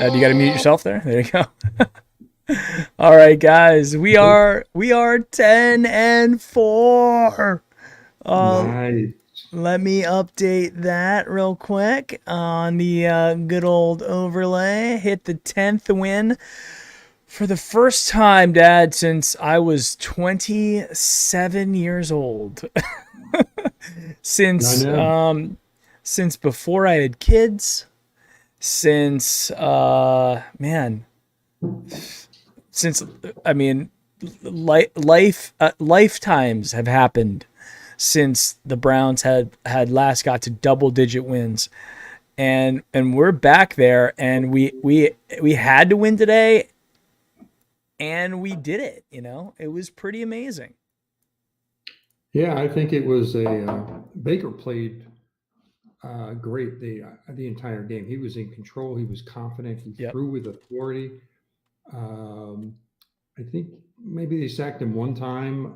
You got to mute yourself there. There you go. All right, guys, we are 10-4. Uh, Nice. Let me update that real quick on the good old overlay. Hit the 10th win for the first time, Dad, since I was 27 years old. I since know. since before I had kids. Since man, since I mean, lifetimes have happened since the Browns had last got to double digit wins, and we're back there, and we had to win today, and we did it. It was pretty amazing. Yeah, I think it was a Baker played great the entire game. He was in control. He was confident. He Yep. threw with authority. Um, I think maybe they sacked him one time.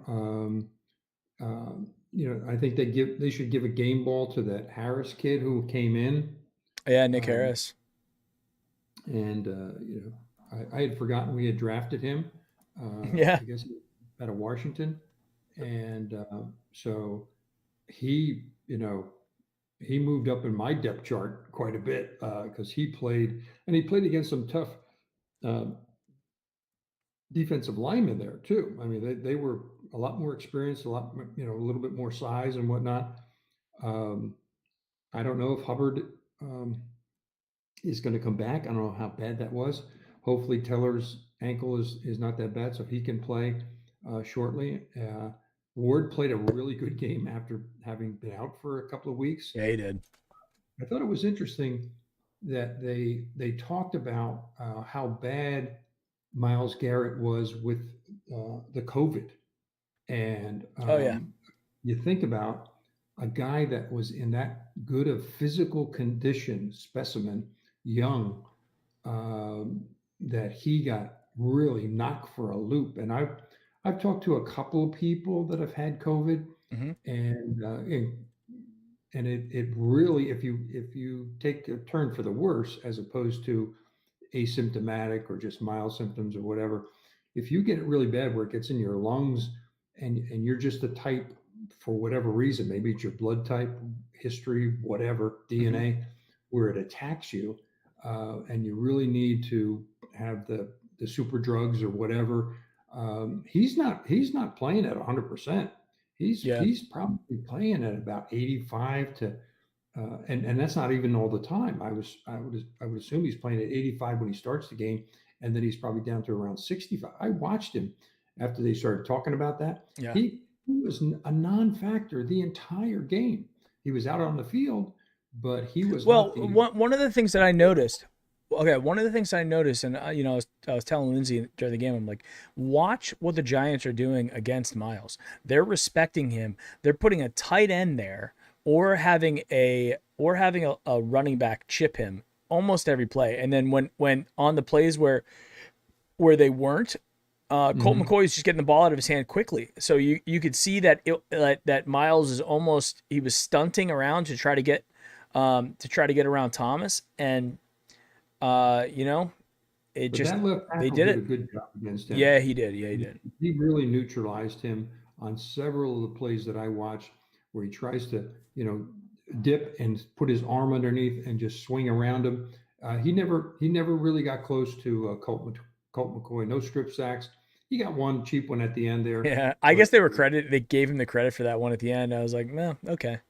I think they should give a game ball to that Harris kid who came in. Yeah, Nick Um, Harris. and I had forgotten we had drafted him. Yeah. I guess out of Washington, and so he, he moved up in my depth chart quite a bit because he played against some tough uh, defensive linemen there too. I mean, they were a lot more experienced, a little bit more size and whatnot. Um, I don't know if Hubbard um, is going to come back. I don't know how bad that was. Hopefully, Teller's ankle is not that bad, so he can play shortly. Ward played a really good game after having been out for a couple of weeks. Yeah, he did. I thought it was interesting that they talked about how bad Miles Garrett was with the COVID, and Oh yeah. you think about a guy that was in that good of physical condition, specimen, young, that he got really knocked for a loop. And I've talked to a couple of people that have had COVID, Hmm. and it really, if you take a turn for the worse as opposed to asymptomatic or just mild symptoms or whatever, if you get it really bad where it gets in your lungs, and you're just a type for whatever reason, maybe it's your blood type, history, whatever, Hmm. DNA, where it attacks you, and you really need to have the super drugs or whatever. He's not playing at 100%. Yeah. He's probably playing at about 85 to and that's not even all the time. I would assume he's playing at 85 when he starts the game, and then he's probably down to around 65. I watched him after they started talking about that. Yeah. He was a non-factor the entire game. He was out on the field, but he was Well, not the. one of the things that I noticed, okay, one of the things I noticed, and I was telling Lindsay during the game, I'm like, watch what the Giants are doing against Miles. They're respecting him. They're putting a tight end there, or having a running back chip him almost every play. And then when on the plays where they weren't, Colt Mhm. McCoy is just getting the ball out of his hand quickly. So you could see that Miles is almost, he was stunting around to try to get around Thomas, and uh, you know it But just that left they tackle did did a it. good job against him. Yeah, he did. Yeah, he did. He really neutralized him on several of the plays that I watched, where he tries to, dip and put his arm underneath and just swing around him. He never really got close to Colt McCoy. No strip sacks. He got one cheap one at the end there, Yeah, I but guess they gave him the credit for that one at the end. I was like, no, okay.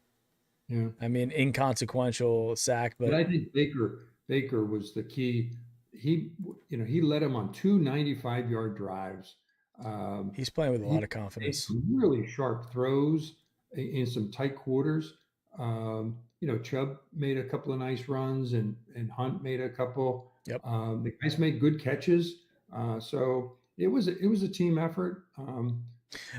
yeah. I mean, inconsequential sack, But but I think Baker was the key. He led him on two 95-yard drives. Um, he's playing with a lot he of made confidence. some really sharp throws in some tight quarters. Chubb made a couple of nice runs, and Hunt made a couple. Yep. The guys made good catches. So it was a team effort. I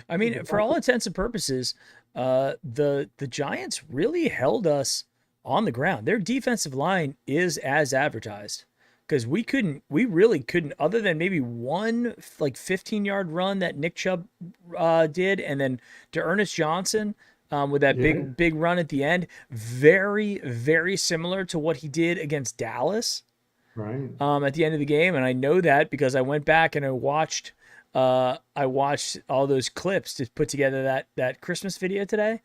The mean, for fact all that intents and purposes, the Giants really held us on the ground. Their defensive line is as advertised, because we really couldn't, other than maybe one like 15-yard run that Nick Chubb did, and then to Ernest Johnson with that yeah, big run at the end, very very similar to what he did against Dallas. Right. at the end of the game, and I know that because I went back and I watched all those clips to put together that Christmas video today.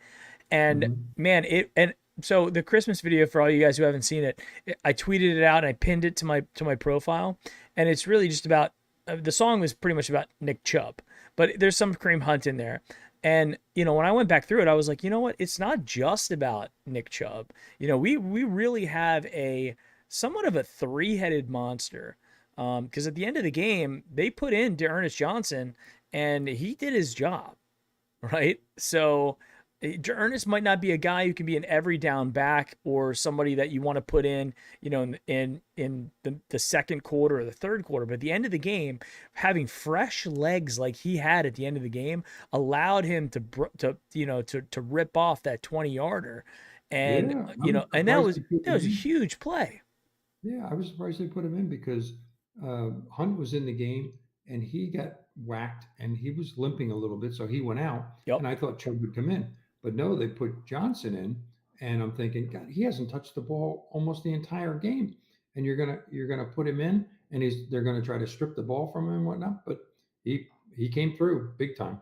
And Mhm. man, and so the Christmas video, for all you guys who haven't seen it, I tweeted it out and I pinned it to my profile, and it's really just about the song was pretty much about Nick Chubb, but there's some Kareem Hunt in there. And when I went back through it, I was like, you know what? It's not just about Nick Chubb. We really have a somewhat of a three-headed monster. Because at the end of the game, they put in D'Ernest Johnson, and he did his job, right? So Ernest might not be a guy who can be an every down back or somebody that you want to put in, in the second quarter or the third quarter. But at the end of the game, having fresh legs like he had at the end of the game allowed him to rip off that 20-yarder, and Yeah, I was and surprised they put that him was a in. huge play. Yeah, I was surprised they put him in because Hunt was in the game and he got whacked and he was limping a little bit, so he went out. Yep. And I thought Chubb would come in, but no, they put Johnson in, and I'm thinking, God, he hasn't touched the ball almost the entire game, and you're gonna put him in, and they're gonna try to strip the ball from him and whatnot. But he came through big time.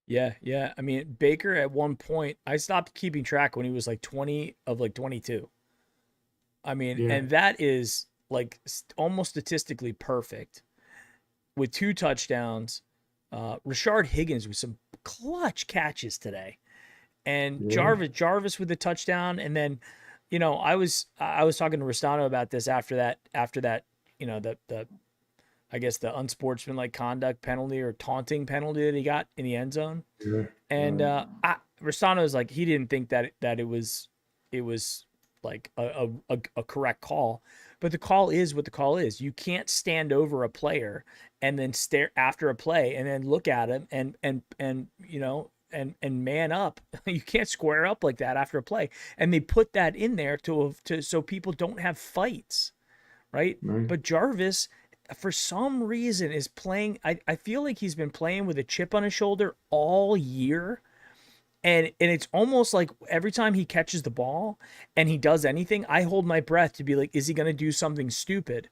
Yeah, yeah. I mean, Baker at one point, I stopped keeping track when he was like 20 of like 22. I mean, Yeah, and that is like almost statistically perfect with two touchdowns. Rashard Higgins with some clutch catches today, and yeah, Jarvis with the touchdown. And then, I was talking to Ristano about this after that, the I guess the unsportsmanlike conduct penalty or taunting penalty that he got in the end zone. yeah, And right. Ristano was like, he didn't think that it was like a correct call, but the call is what the call is. You can't stand over a player and then stare after a play and then look at him and man up. You can't square up like that after a play. And they put that in there to so people don't have fights, right? Right. But Jarvis, for some reason, is playing. I feel like he's been playing with a chip on his shoulder all year. And it's almost like every time he catches the ball and he does anything, I hold my breath to be like, is he going to do something stupid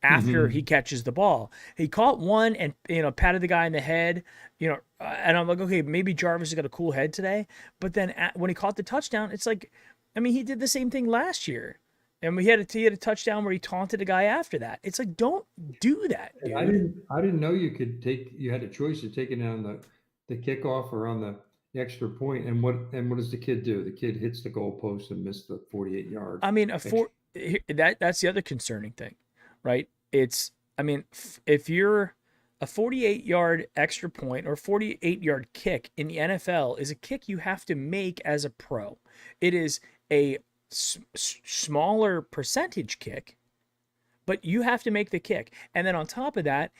after he Hmm. catches the ball? He caught one and patted the guy in the head, and I'm like, okay, maybe Jarvis has got a cool head today. But then when he caught the touchdown, it's like, I mean, he did the same thing last year, and he had a touchdown where he taunted a guy after that. It's like, don't do that, And dude. I didn't know you had a choice of taking it on the kickoff or on the extra point. And what does the kid do? The kid hits the goalpost and missed the 48 yard I mean, extra. that's the other concerning thing, right? It's I mean, if you're a 48-yard extra point or 48-yard kick in the NFL is a kick you have to make as a pro. It is a smaller percentage kick, but you have to make the kick. And then on top of that,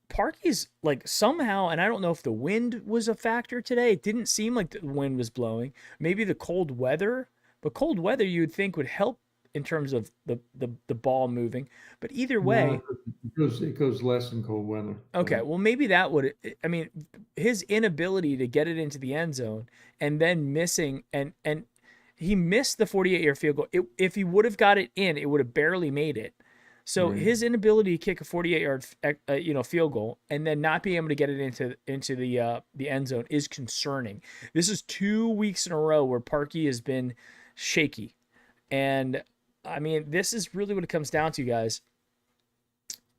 Parky's like somehow, and I don't know if the wind was a factor today. It didn't seem like the wind was blowing. Maybe the cold weather, but cold weather you would think would help in terms of the ball moving. But either No, way, it goes less in cold weather. okay, Yeah, well maybe that would. I mean, his inability to get it into the end zone and then missing and he missed the 48-yard field goal. If he would have got it in, it would have barely made it. So right. his inability to kick a 48-yard field goal and then not being able to get it into the end zone is concerning. This is 2 weeks in a row where Parkey has been shaky, and I mean this is really what it comes down to, guys.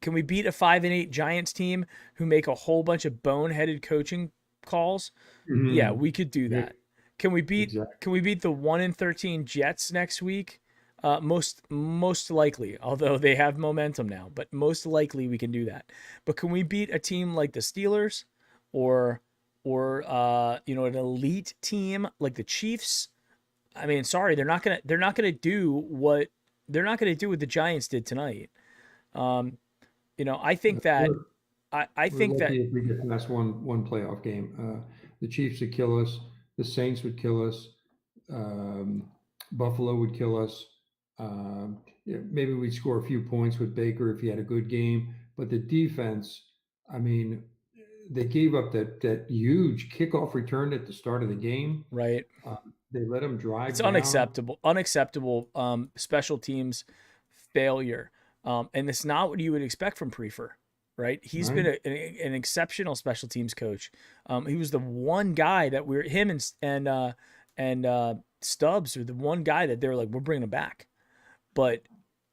Can we beat a 5-8 Giants team who make a whole bunch of boneheaded coaching calls? Yeah, Hmm. we could do Yeah, that. Can we beat exactly. can we beat the 1-13 Jets next week? Most likely, although they have momentum now, but most likely we can do that. But can we beat a team like the Steelers or an elite team like the Chiefs? I mean, sorry, they're not gonna do what the Giants did tonight. Um, I think that We're, I we're think that lucky if we get past one playoff game. The Chiefs would kill us. The Saints would kill us. Um, Buffalo would kill us. Yeah, maybe we'd score a few points with Baker if he had a good game. But the defense, I mean, they gave up that huge kickoff return at the start of the game. right. They let them It's drive down. unacceptable. Unacceptable special teams failure. And it's not what you would expect from Prefer, right? He's been Right. an exceptional special teams coach. He was the one guy that him and Stubbs were the one guy that they were like, we're bringing him back. But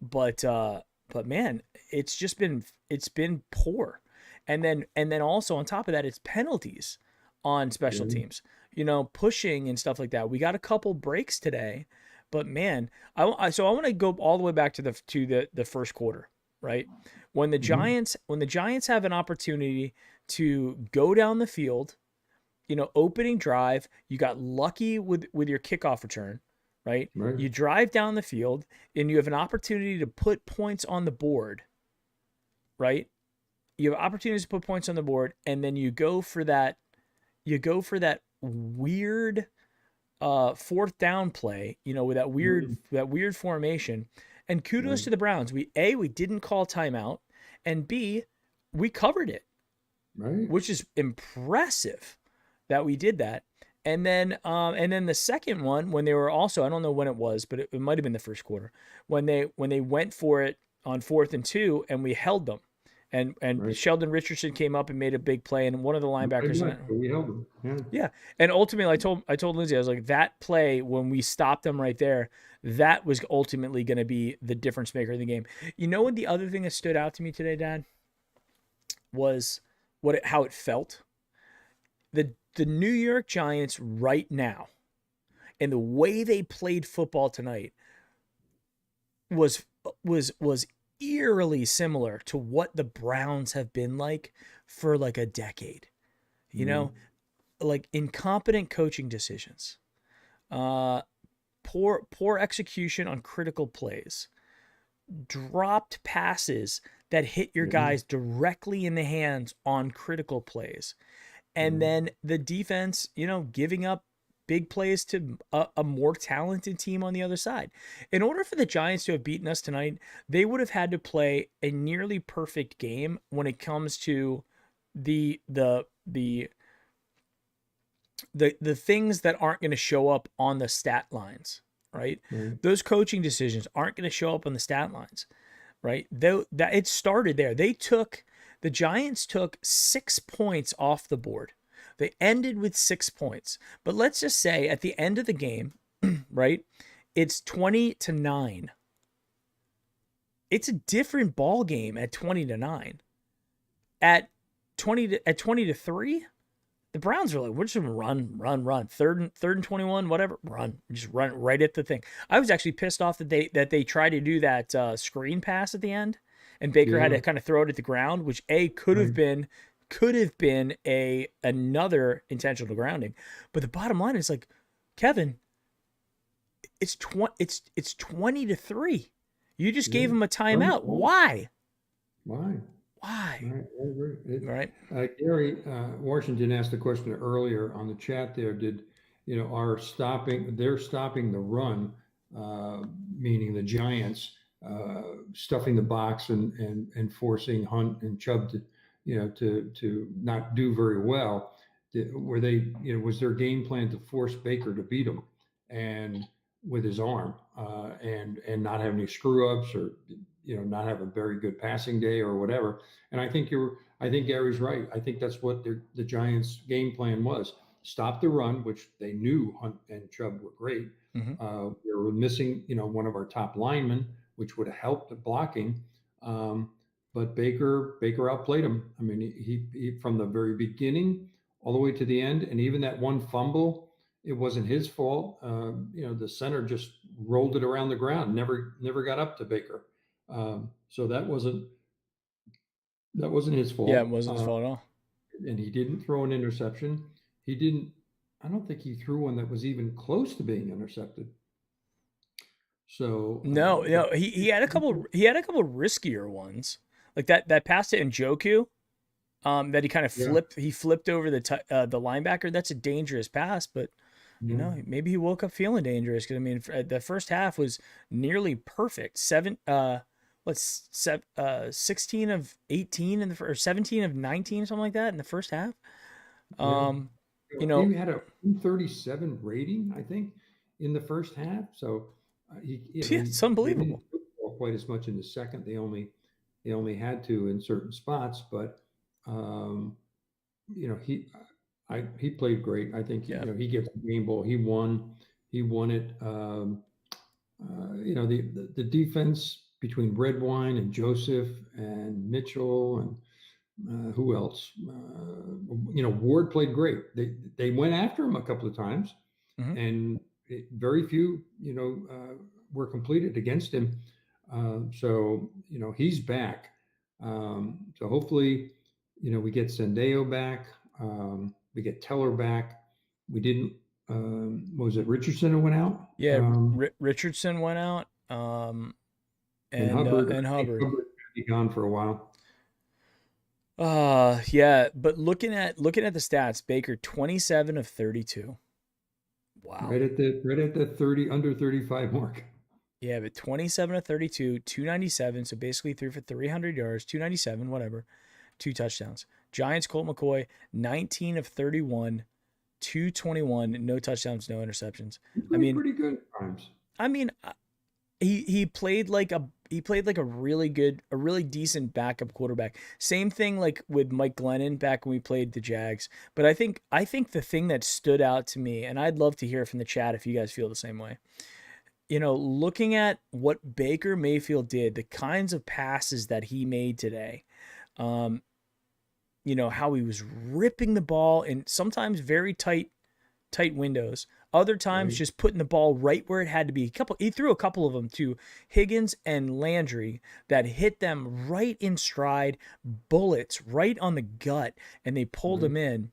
but uh, but man, it's been poor. And then also on top of that, it's penalties on special Yeah. teams. Pushing and stuff like that. We got a couple breaks today, but man, so I want to go all the way back to the first quarter, right? When the Mhm. Giants have an opportunity to go down the field, opening drive, you got lucky with your kickoff return, right? Right. You drive down the field and you have an opportunity to put points on the board, right? You have opportunities to put points on the board, and then you go for that weird fourth down play, with that weird Mhm. that weird formation. And kudos Right. to the Browns. We didn't call timeout, and B, we covered it, Right. which is impressive that we did that. And then the second one, when they were also, I don't know when it was, but it might have been the first quarter, when they went for it on 4th and 2, and we held them, and Right. Sheldon Richardson came up and made a big play, and one of the Right linebackers, back, but we held them. Yeah. yeah, and ultimately, I told Lindsay, I was like, that play when we stopped them right there, that was ultimately going to be the difference maker in the game. You know what? The other thing that stood out to me today, Dad, was how it felt. The New York Giants right now, and the way they played football tonight was was eerily similar to what the Browns have been like for like a decade. You Yeah. know, like incompetent coaching decisions, uh, poor execution on critical plays, dropped passes that hit your Yeah. guys directly in the hands on critical plays, and Yeah. then the defense, giving up big plays to a more talented team on the other side. In order for the Giants to have beaten us tonight, they would have had to play a nearly perfect game when it comes to the the the the things that aren't going to show up on the stat lines, right? Right. Those coaching decisions aren't going to show up on the stat lines, right? Though that it started there. The Giants took 6 points off the board. They ended with 6 points. But let's just say at the end of the game, right? It's 20-9. It's a different ball game at 20-9. At 20-3, the Browns are like, we're just gonna run. Third and 21, whatever, run. Just run right at the thing. I was actually pissed off that they tried to do that screen pass at the end, and Baker had Yeah. to kind of throw it at the ground, which could have Right. been a another intentional grounding. But the bottom line is like, Kevin, it's 20-3. You just Yeah. gave him a Run the timeout. ball. Why? Why? Why? Right. I agree. Right? Gary Washington asked the question earlier on the chat there. Did, they're stopping the run, meaning the Giants, stuffing the box and forcing Hunt and Chubb to not do very well. Were they, was their game plan to force Baker to beat him and with his arm, and not have any screw ups, or, not have a very good passing day or whatever? And I think Gary's right. I think that's what the Giants' game plan was: stop the run, which they knew Hunt and Chubb were great. Mm-hmm. We were missing, one of our top linemen, which would have helped the blocking. Um, but Baker outplayed him. I mean, he from the very beginning all the way to the end, and even that one fumble, it wasn't his fault. The center just rolled it around the ground, never got up to Baker. So that wasn't his Yeah, it fault. wasn't his fault at all. And he didn't throw an interception. He didn't. I don't think he threw one that was even close to being intercepted. So, No, but no, he had a couple riskier ones, like that pass to Njoku, that he kind of yeah, flipped over the linebacker. That's a dangerous pass, but yeah, maybe he woke up feeling dangerous, because I mean, the first half was nearly perfect. 16 of 18 or 17 of 19, something like that in the first half. yeah. Um, you know, He had a 137 rating, I think, in the first half. So, yeah, it's he didn't unbelievable. do quite as much in the second. They only had to in certain spots, but um, you know, he played great. I think Yeah. he gets the game ball. He won it. The defense between Redwine and Joseph and Mitchell and who else? Ward played great. They went after him a couple of times, Hmm. and very few were completed against him. So he's back. So hopefully we get Sendeo back. We get Teller back. We didn't. What was it Richardson who went out? Yeah. Richardson went out. And Hubbard. And I think Hubbard. Hubbard's going to be gone for a while. Yeah, but looking at the stats, Baker 27 of 32. Wow. Right at the 30 under 35 mark. Yeah, but 27 of 32, 297, so basically threw for 300 yards, 297, whatever, two touchdowns. Giants Colt McCoy 19 of 31, 221, no touchdowns, no interceptions. He I played mean, pretty good at times. I mean, he played like a really decent backup quarterback. Same thing like with Mike Glennon back when we played the Jags. But I think the thing that stood out to me, and I'd love to hear from the chat if you guys feel the same way. Looking at what Baker Mayfield did, the kinds of passes that he made today, um, how he was ripping the ball in sometimes very tight windows. Other times, Right, just putting the ball right where it had to be. He threw a couple of them to Higgins and Landry that hit them right in stride, bullets right on the gut, and they pulled right. him in.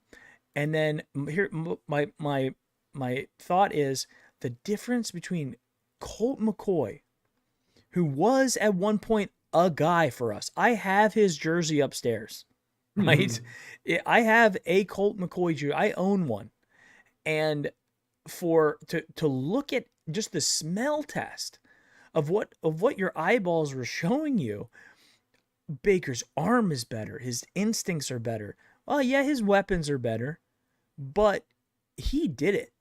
And then here, my thought is the difference between Colt McCoy, who was at one point a guy for us. I have his jersey upstairs, right? I have a Colt McCoy jersey. I own one, and to look at just the smell test of what your eyeballs were showing you, Baker's arm is better, his instincts are better. Well, yeah, his weapons are better, but he did it.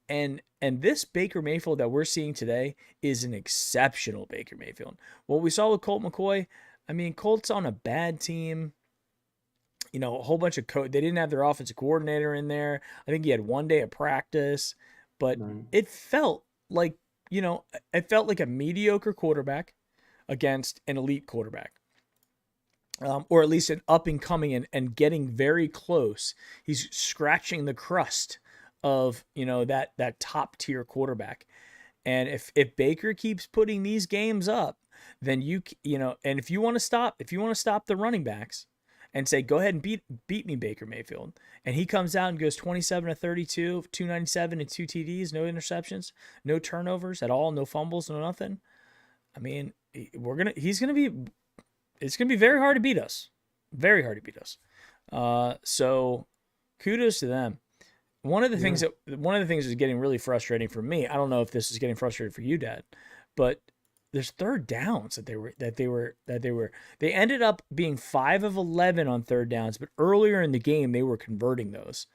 And this Baker Mayfield that we're seeing today is an exceptional Baker Mayfield. What we saw with Colt McCoy, I mean, Colt's on a bad team. A whole bunch of they didn't have their offensive coordinator in there. I think he had one day of practice, but Right. it felt like, it felt like a mediocre quarterback against an elite quarterback. Or at least an up and coming and getting very close. He's scratching the crust of, that top tier quarterback. And if Baker keeps putting these games up, then and if you want to stop the running backs and say, go ahead and beat me, Baker Mayfield, and he comes out and goes 27 to 32, 297 and two TDs, no interceptions, no turnovers at all, no fumbles, no nothing. I mean, it's gonna be very hard to beat us, very hard to beat us. So kudos to them. Yeah. One of the things is getting really frustrating for me. I don't know if this is getting frustrating for you, Dad, but there's third downs they ended up being 5 of 11 on third downs, but earlier in the game they were converting those.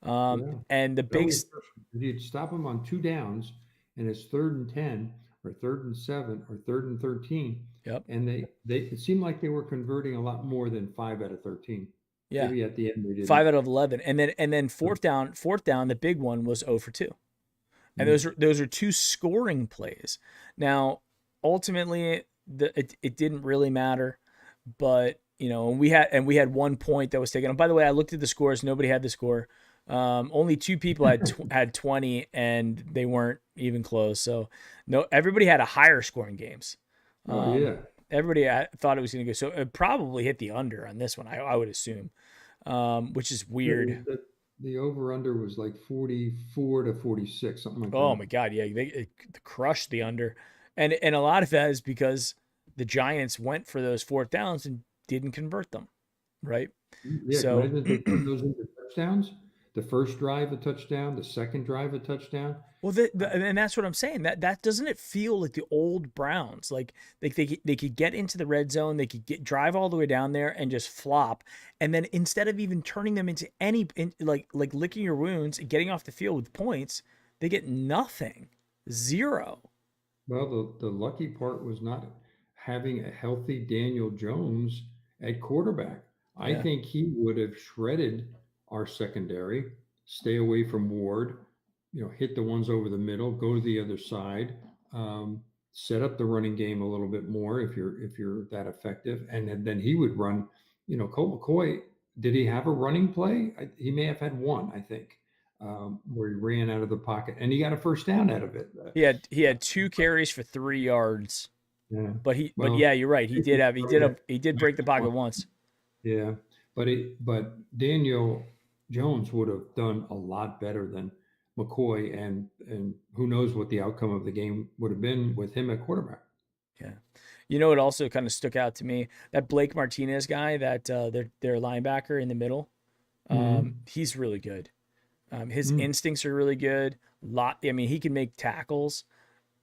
Yeah. And the That big was you'd stop them on 2 downs, and it's 3rd and 10, or 3rd and 7, or 3rd and 13, Yep. and they it seemed like they were converting a lot more than 5 out of 13. Yeah. Maybe at the end they 5 didn't. out of 11. And then fourth down, the big one was 0 for 2. And Mm. those are two scoring plays. Now, ultimately, it didn't really matter, but we had 1 point that was taken. And by the way, I looked at the scores. Nobody had the score. Only two people had 20, and they weren't even close. So no, everybody had a higher scoring games. Oh Um, yeah. everybody thought it was going to go. So it probably hit the under on this one. I would assume, which is Yeah, weird. the over under was like 44 to 46, something like Oh that. my God, yeah, they crushed the under, and a lot of that is because the Giants went for those fourth downs and didn't convert them, right? Yeah, So, imagine if they turned those into touchdowns. The first drive a touchdown, the second drive a touchdown. well, Uh, and that's what I'm saying. That doesn't it feel like the old Browns? Like they could get into the red zone, they could drive all the way down there and just flop, and then instead of even turning them into like licking your wounds and getting off the field with points, they get nothing, zero. well, the lucky part was not having a healthy Daniel Jones at quarterback. I Yeah. think he would have shredded our secondary, stay away from Ward, hit the ones over the middle, go to the other side, set up the running game a little bit more if you're that effective, and then he would run. Colt McCoy, did he have a running play? He may have had one, I think, where he ran out of the pocket and he got a first down out of it. He had 2 carries for 3 yards. Yeah. But Well, yeah, you're right. He did have he did break the pocket once. yeah, but Daniel Jones would have done a lot better than McCoy, and who knows what the outcome of the game would have been with him at quarterback. Yeah. You know, it also kind of stuck out to me that Blake Martinez guy, that their linebacker in the middle. Mm-hmm. He's really good. His Mm. instincts are really good. I mean, he can make tackles,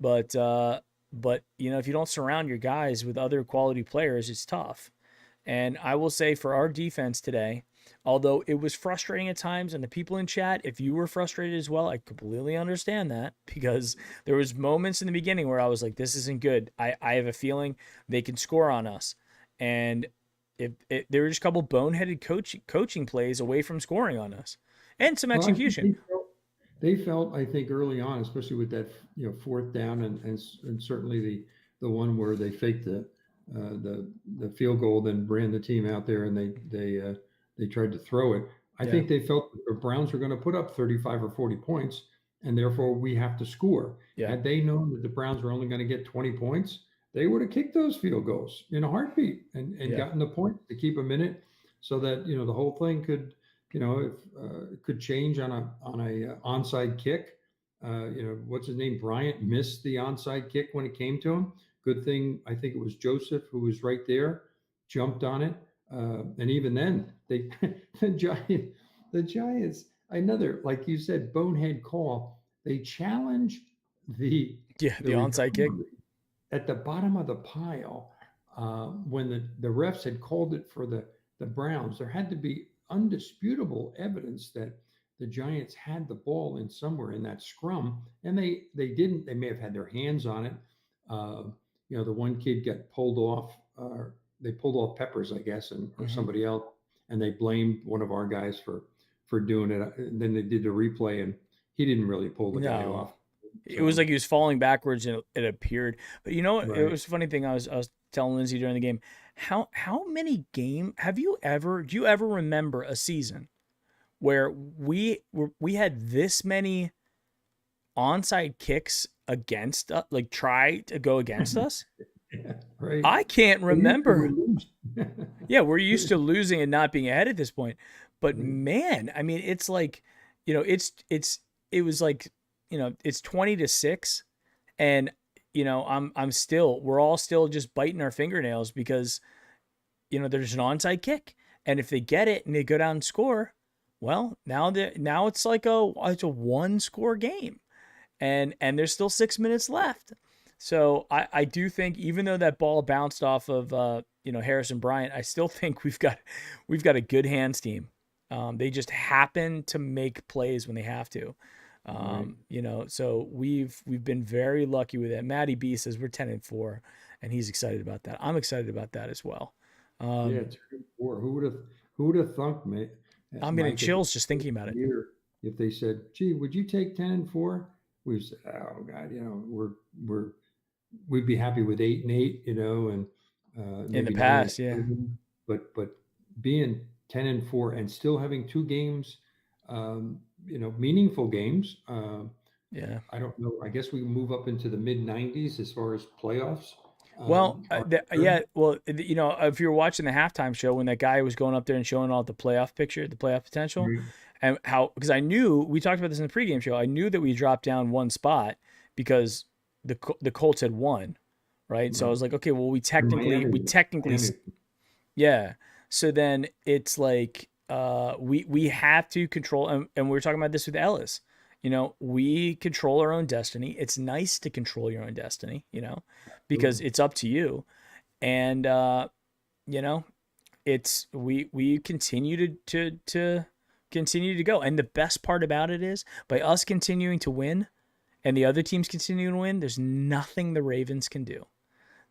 but if you don't surround your guys with other quality players, it's tough. And I will say for our defense today, although it was frustrating at times, and the people in chat, if you were frustrated as well, I completely understand that, because there was moments in the beginning where I was like, this isn't good. I have a feeling they can score on us. And there were just a couple boneheaded coaching plays away from scoring on us and some Well, I think execution. they felt, I think, early on, especially with that, fourth down, and certainly the one where they faked the field goal, then ran the team out there and they tried to throw it. I Yeah. think they felt the Browns were going to put up 35 or 40 points, and therefore we have to score. Yeah. Had they known that the Browns were only going to get 20 points, they would have kicked those field goals in a heartbeat and Yeah. gotten the point to keep them in it, so that the whole thing could, if it could change on a onside kick. What's his name? Bryant missed the onside kick when it came to him. Good thing, I think it was Joseph who was right there, jumped on it, and even then they the Giants, another, like you said, bonehead call. They challenge the Yeah. the The onside kick. recovery at the bottom of the pile, when the refs had called it for the Browns. There had to be undisputable evidence that the Giants had the ball in somewhere in that scrum, and they didn't. They may have had their hands on it. Uh, the one kid got pulled off. They pulled off Peppers, I guess, or Hmm. somebody else, and they blamed one of our guys for doing it. And then they did the replay, and he didn't really pull the guy No. off. It was So like he was falling backwards and it appeared. But you know what? It right. was a funny thing. I was telling Lindsay during the game. How many game do you ever remember a season where we had this many onside kicks against us, like try to go against us? Yeah, right. I can't They used to remember. lose. Yeah, we're used to losing and not being ahead at this point. But Right. man, I mean, it's like, it was like, it's 20-6, and we're all still just biting our fingernails because there's an onside kick, and if they get it and they go down and score, well, now it's like it's a 1-score game, and there's still 6 minutes left. So I do think, even though that ball bounced off of Harrison Bryant, I still think we've got a good hands team. They just happen to make plays when they have to. Right. So we've been very lucky with it. Matty B says we're 10-4, and he's excited about that. I'm excited about that as well. Yeah, Um, 2 4. Who would have thought, I'm getting Mike, at the chills just beginning thinking of about the it. year, if they said, "Gee, would you take 10-4?" We said, "Oh God, we'd be happy with 8-8, and In the maybe 9 and past, yeah, 7." But being 10-4 and still having 2 games, meaningful games. yeah. I don't know. I guess we move up into the mid 90s as far as playoffs Well, are yeah. concerned. Well, if you were watching the halftime show when that guy was going up there and showing all the playoff picture, the playoff potential, Right. and how, because I knew we talked about this in the pregame show. I knew that we dropped down one spot because the Colts had won, right? So I Right. was like, okay, well, we And technically, Miami, yeah. So then it's like, we have to control, and we were talking about this with Ellis. We control our own destiny. It's nice to control your own destiny, because absolutely. it's up to you. And you know, it's we continue to continue to go. And the best part about it is, by us continuing to win and the other teams continuing to win, there's nothing the Ravens can do.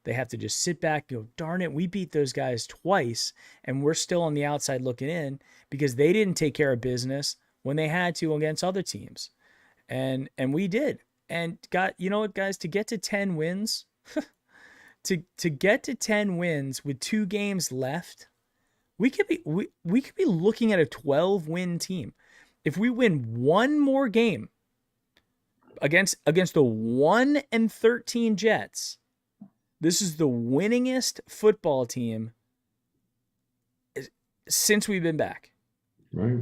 They have to just sit back and go, darn it, we beat those guys twice, and we're still on the outside looking in because they didn't take care of business when they had to against other teams. And we did. And got, you know what, guys, to get to 10 wins, to get to 10 wins with 2 games left, we could be looking at a 12-win team. If we win one more game against the 1-13 Jets, this is the winningest football team since we've been back. Right.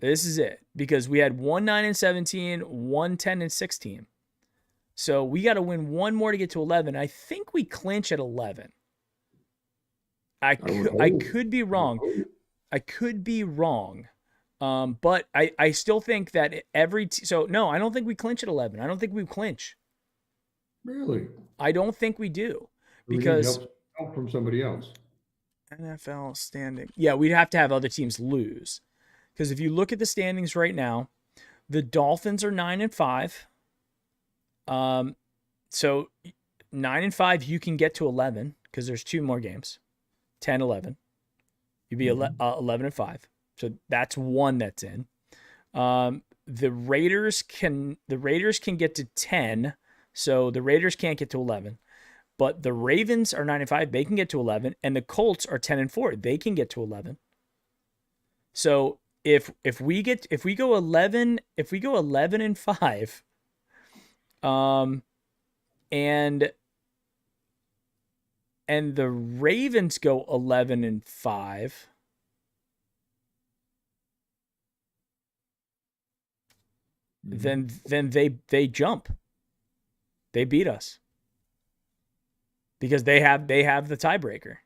This is it, because we had 1-9-17, 1-10-16. So we got to win one more to get to 11. I think we clinch at 11. I could be wrong. I could be wrong. But I still think that so no, I don't think we clinch at 11. I don't think we clinch. Really? I don't think we do, We need because help from somebody else. NFL standing. Yeah, we'd have to have other teams lose. Because if you look at the standings right now, the Dolphins are 9-5. So 9-5, you can get to 11 because there's 2 more games. 10-11. You'd be 11-5. So that's one that's in. The Raiders can get to 10. So the Raiders can't get to 11. But the Ravens are 9-5. They can get to 11. And the Colts are 10-4. They can get to 11. So if we go 11-5, and the Ravens go 11-5, then they jump. They beat us because they have the tiebreaker.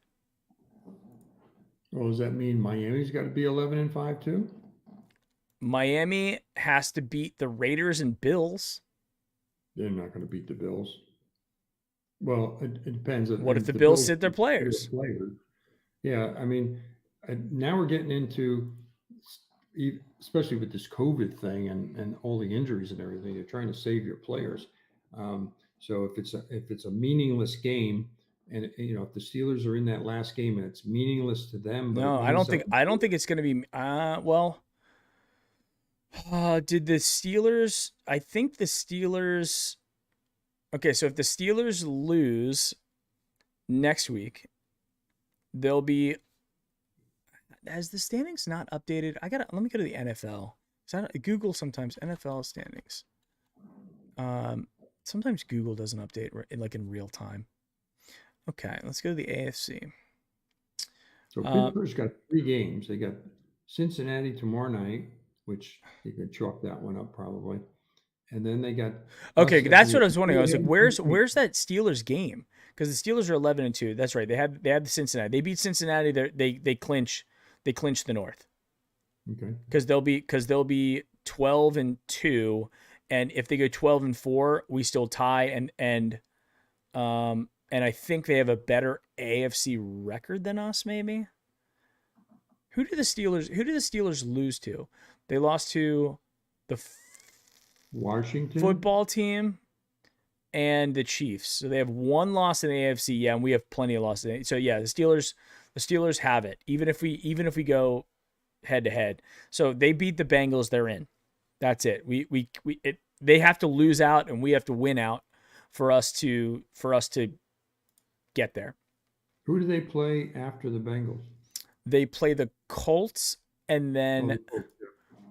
Well, does that mean Miami's got to be 11-5 too? Miami has to beat the Raiders and Bills. They're not going to beat the Bills. Well, it depends. What if the Bills sit their players? Yeah, I mean, now we're getting into, especially with this COVID thing and all the injuries and everything, you're trying to save your players. So if it's a meaningless game, and if the Steelers are in that last game and it's meaningless to them, but No, I don't think it's going to be. Did the Steelers? I think the Steelers. Okay, so if the Steelers lose next week, they'll be. Has the standings not updated? Let me go to the NFL. Google sometimes NFL standings. Sometimes Google doesn't update in real time. Okay, let's go to the AFC. So Pittsburgh's got 3 games. They got Cincinnati tomorrow night, which you could chalk that one up probably. And then they got. Okay, that's what I was wondering. I was like, where's that Steelers game? Because the Steelers are 11-2. That's right. They had the Cincinnati. They beat Cincinnati. They clinch the North. Okay. Because they'll be 12-2, and if they go 12-4, we still tie, and I think they have a better AFC record than us. Maybe. Who do the Steelers lose to? They lost to the Washington football team and the Chiefs. So they have one loss in the AFC. Yeah, and we have plenty of losses. So yeah, the Steelers have it. Even if we go head to head. So they beat the Bengals. They're in. That's it. They have to lose out and we have to win out for us to get there. Who do they play after the Bengals? They play the Colts, and then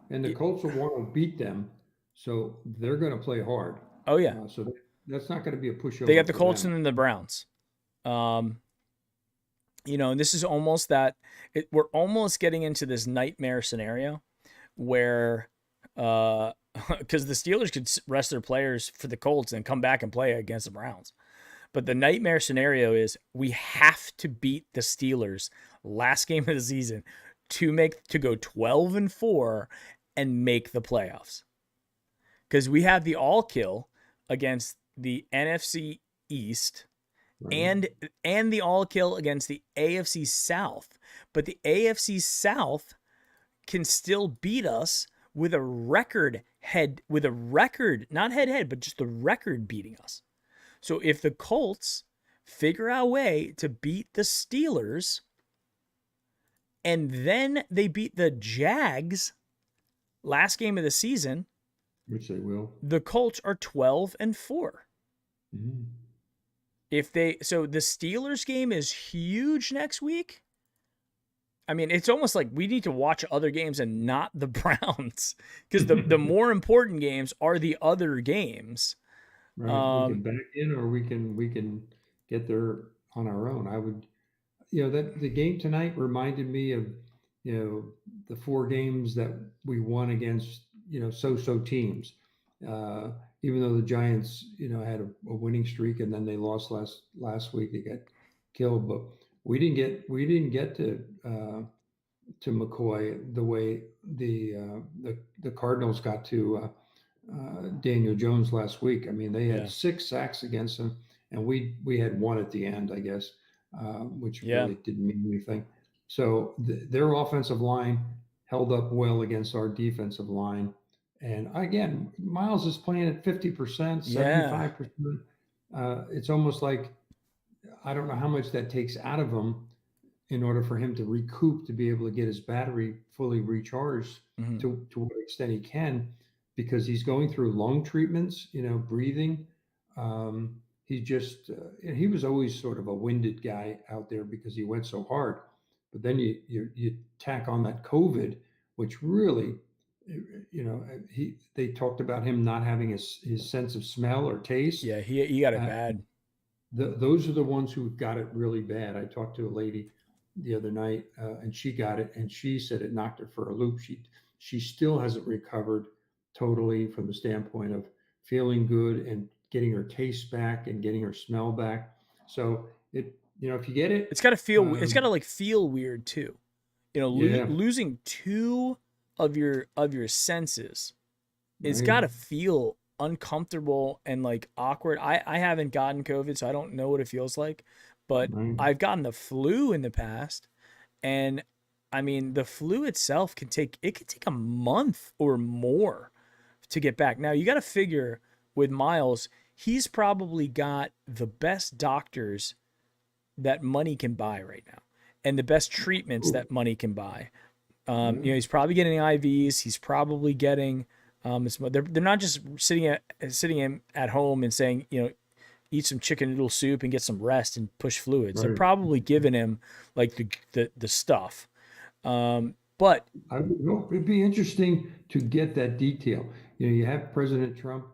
the Colts will want to beat them, so they're going to play hard. Oh yeah. So that's not going to be a pushover. They got the Colts and then the Browns. And this is almost that. We're almost getting into this nightmare scenario where, because the Steelers could rest their players for the Colts and come back and play against the Browns. But the nightmare scenario is we have to beat the Steelers last game of the season to go 12-4 and make the playoffs. Because we have the all kill against the NFC East, right, and the all kill against the AFC South. But the AFC South can still beat us with a record, not head-to-head, but just the record beating us. So if the Colts figure out a way to beat the Steelers, and then they beat the Jags last game of the season. which they will. The Colts are 12-4. Mhm. If they so the Steelers game is huge next week. I mean, it's almost like we need to watch other games and not the Browns, because the more important games are the other games. Right. We Um, can back in, or we can get there on our own. I would, that the game tonight reminded me of, the four games that we won against, so-so teams. Uh, Even though the Giants, had a winning streak, and then they lost last week, they got killed, but we didn't get to McCoy the way the Cardinals got to Daniel Jones last week. I mean, they had yeah, 6 sacks against him, and we had one at the end, I guess, which yeah, really didn't mean anything. So their offensive line held up well against our defensive line. And again, Miles is playing at 50%, yeah. 75%. It's almost like I don't know how much that takes out of him in order for him to recoup, to be able to get his battery fully recharged Mhm. to what extent he can, because he's going through lung treatments, breathing. He just and he was always sort of a winded guy out there because he went so hard. But then you tack on that COVID, which really, they talked about him not having his sense of smell or taste. Yeah, he got it Uh, bad. those are the ones who got it really bad. I talked to a lady the other night, and she got it, and she said it knocked her for a loop. She still hasn't recovered totally from the standpoint of feeling good and getting her taste back and getting her smell back. So if you get it, It's got to like feel weird too. yeah, Losing two of your senses, it's right, got to feel uncomfortable and like awkward. I haven't gotten COVID, so I don't know what it feels like, but right, I've gotten the flu in the past, and I mean the flu itself can take a month or more to get back. Now you got to figure with Miles, he's probably got the best doctors that money can buy right now, and the best treatments cool, that money can buy. yeah, He's probably getting IVs. He's probably getting. They're not just sitting at home and saying, eat some chicken noodle soup and get some rest and push fluids. They're right. probably giving him like the stuff. But It'd be interesting to get that detail. You have President Trump,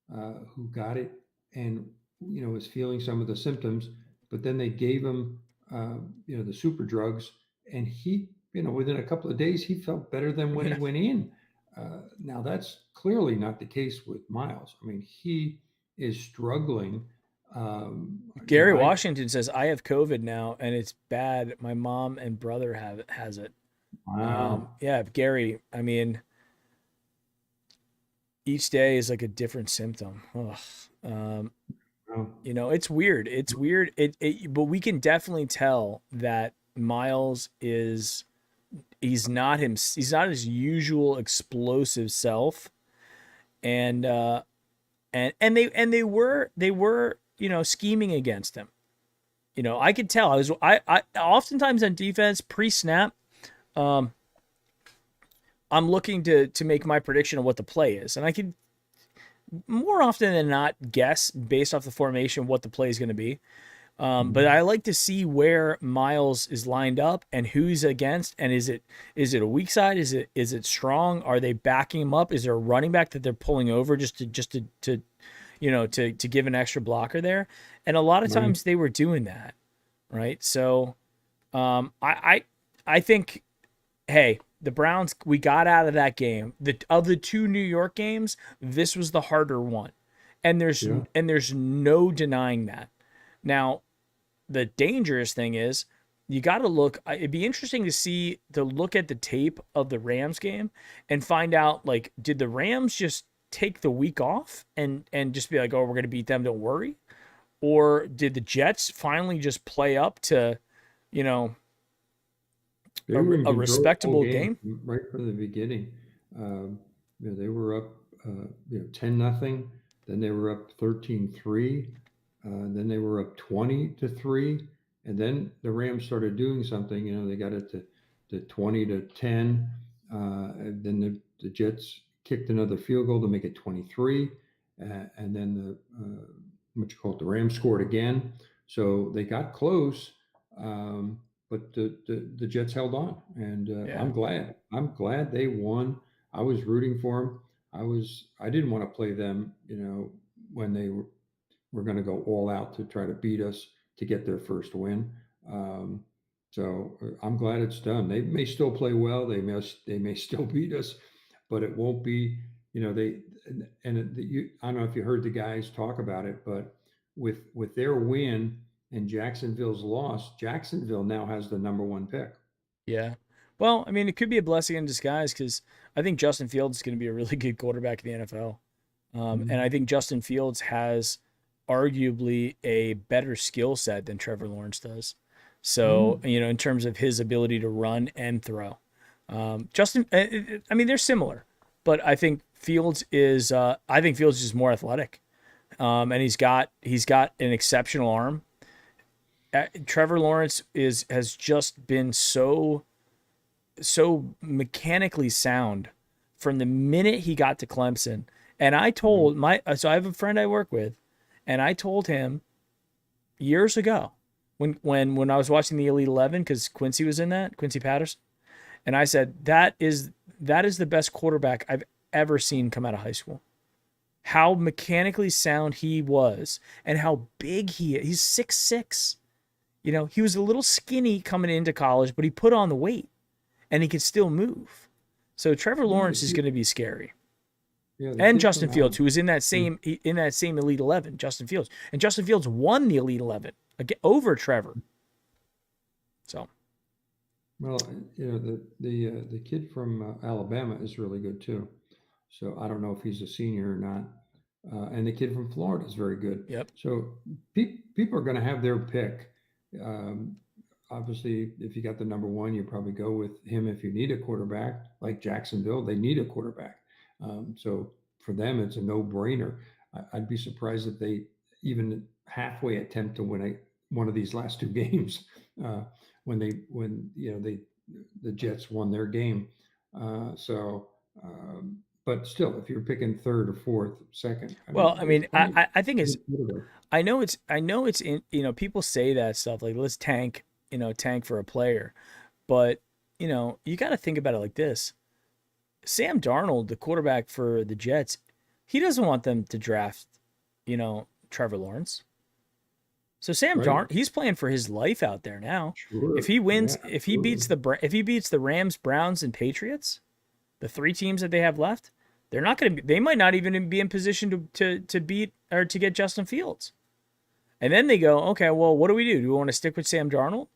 who got it and was feeling some of the symptoms, but then they gave him the super drugs, and he within a couple of days he felt better than when he went in. Now that's clearly not the case with Miles. I mean, he is struggling. Um, Gary I Washington says I have COVID now and it's bad. My mom and brother has it. Wow. Yeah, Gary. I mean, each day is like a different symptom. Ugh. Um, Wow. it's weird. It's weird. But we can definitely tell that Miles is he's not his usual explosive self, and they were scheming against him. I could tell. I oftentimes on defense pre snap, um, I'm looking to make my prediction of what the play is, and I can more often than not guess based off the formation what the play is going to be. But Mhm. I like to see where Miles is lined up and who's against, and is it a weak side? Is it strong? Are they backing him up? Is there a running back that they're pulling over just to give an extra blocker there? And a lot of Right. times they were doing that, right? So I think, hey, the Browns, we got out of that game. Of the two New York games, this was the harder one, and there's Yeah. and there's no denying that. Now, the dangerous thing is you got to look. It'd be interesting to look at the tape of the Rams game and find out, like, did the Rams just take the week off and just be like, oh, we're going to beat them, don't worry, or did the Jets finally just play up to, you know, They a, were in a control the whole respectable game game? right from the beginning. They were up, 10-0. Then they were up 13-3. Then they were up 20-3, and then the Rams started doing something. They got it to 20-10. And then the Jets kicked another field goal to make it 23, and then the Rams scored again. So they got close, but the Jets held on, and Yeah. I'm glad. I'm glad they won. I was rooting for them. I didn't want to play them, when they were going to go all out to try to beat us to get their first win. Um, so I'm glad it's done. They may still play well. They may still beat us, but it won't be. They I don't know if you heard the guys talk about it, but with their win and Jacksonville's loss, Jacksonville now has the number one pick. Yeah. Well, I mean, it could be a blessing in disguise because I think Justin Fields is going to be a really good quarterback in the NFL. And I Mhm. think Justin Fields has arguably a better skill set than Trevor Lawrence does. So, Mhm. in terms of his ability to run and throw, I mean, they're similar, but I think Fields is more athletic. And he's got an exceptional arm. Trevor Lawrence has just been so mechanically sound from the minute he got to Clemson. And I Right. told so I have a friend I work with, and I told him years ago when I was watching the Elite 11 because Quincy was in that, Quincy Patterson, and I said that is the best quarterback I've ever seen come out of high school. How mechanically sound he was, and how big he is. He's 6'6". He was a little skinny coming into college, but he put on the weight and he can still move. So Trevor Well, the Lawrence is kid, going to be scary. yeah, the And kid Justin from Fields, Alabama. who was in that same Elite 11, Justin Fields. And Justin Fields won the Elite 11 over Trevor. So, Well, the kid from Alabama is really good too. So I don't know if he's a senior or not. And the kid from Florida is very good. yep. So people are going to have their pick. Um, Obviously, if you got the number one, you probably go with him. If you need a quarterback, like Jacksonville, they need a quarterback. So for them, it's a no-brainer. I'd be surprised if they even halfway attempt to win one of these last two games. Uh, when the Jets won their game. So, but still, if you're picking third or fourth, second, I mean, Well, I there's mean, plenty. I think it's, Good quarterback. I know it's in, people say that stuff like, let's tank for a player. But, you got to think about it like this. Sam Darnold, the quarterback for the Jets, he doesn't want them to draft, Trevor Lawrence. So Sam Right? Darn he's playing for his life out there now. If Sure. he Yeah, wins, absolutely. if he beats the Rams, Browns, and Patriots, the three teams that they have left, they're not going to. They might not even be in position to beat or to get Justin Fields. And then they go, okay, well, what do we do? Do we want to stick with Sam Darnold,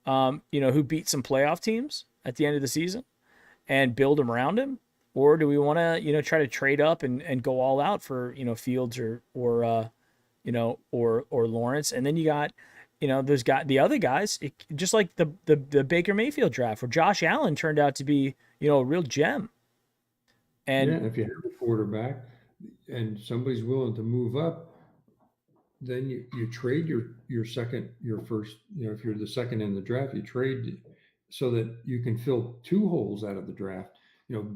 who beat some playoff teams at the end of the season, and build him around him, or do we want to, try to trade up and go all out for Fields or Lawrence, and then you got, those guys, the other guys, just like the Baker Mayfield draft, where Josh Allen turned out to be, a real gem. Yeah, And if you have a quarterback and somebody's willing to move up, then you trade your second, your first, if you're the second in the draft, you trade so that you can fill two holes out of the draft.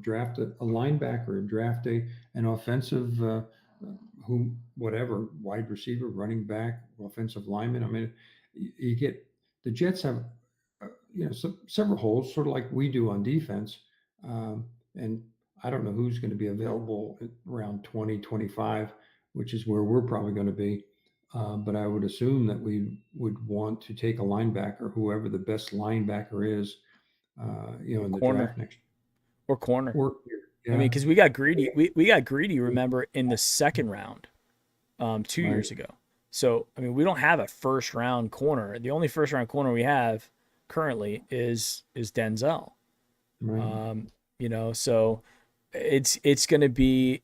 Draft a linebacker and draft an offensive who whatever wide receiver, running back, offensive lineman. I mean, you get the Jets have several holes, sort of like we do on defense, and I don't know who's going to be available at around 2025, which is where we're probably going to be. But I would assume that we would want to take a linebacker, whoever the best linebacker is, in the corner draft next or corner. or I mean, yeah, because we got greedy. We got greedy. Remember in the second round, 2 years right, ago. So I mean, we don't have a first round corner. The only first round corner we have currently is Denzel. right. So it's gonna be